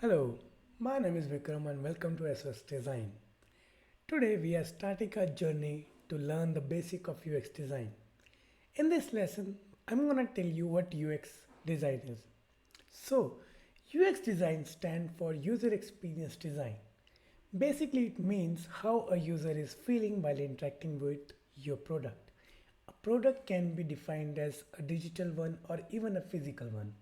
Hello, my name is Vikram and welcome to SS Design. Today we are starting our journey to learn the basic of UX design. In this lesson, I'm gonna tell you what UX design is. So, UX design stands for user experience design. Basically, it means how a user is feeling while interacting with your product. A product can be defined as a digital one or even a physical one.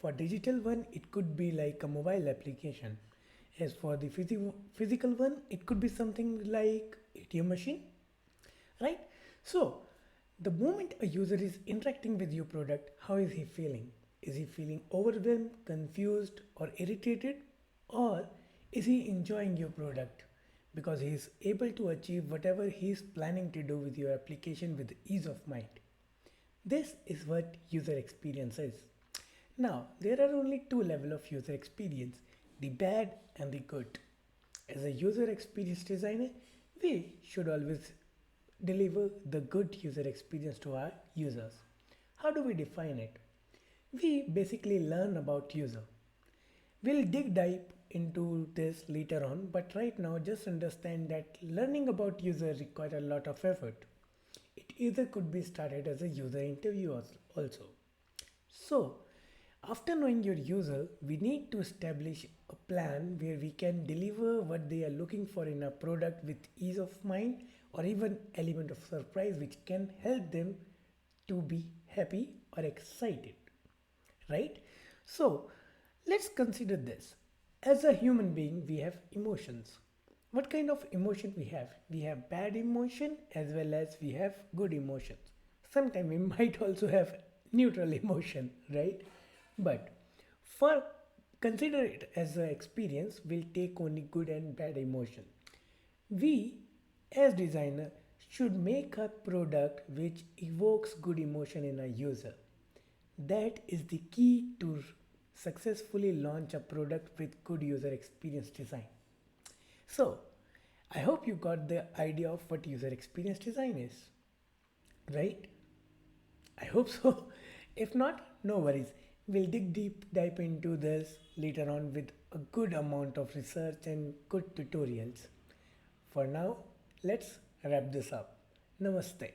For digital one, it could be like a mobile application. As for the physical one, it could be something like ATM machine, right? So, the moment a user is interacting with your product, how is he feeling? Is he feeling overwhelmed, confused, or irritated? Or is he enjoying your product because he is able to achieve whatever he is planning to do with your application with ease of mind? This is what user experience is. Now, there are only two levels of user experience, the bad and the good. As a user experience designer, we should always deliver the good user experience to our users. How do we define it? We basically learn about user. We'll dig deep into this later on, but right now just understand that learning about user requires a lot of effort. It either could be started as a user interview also. So, after knowing your user, we need to establish a plan where we can deliver what they are looking for in a product with ease of mind or even element of surprise which can help them to be happy or excited, right? So, let's consider this. As a human being, we have emotions. What kind of emotion we have? We have bad emotion as well as we have good emotions. Sometimes we might also have neutral emotion, right? But for consider it as an experience, we'll take only good and bad emotion. We as designer should make a product which evokes good emotion in a user. That is the key to successfully launch a product with good user experience design. So, I hope you got the idea of what user experience design is, right? I hope so. If not, no worries. We'll dig deep into this later on with a good amount of research and good tutorials. For now, let's wrap this up. Namaste.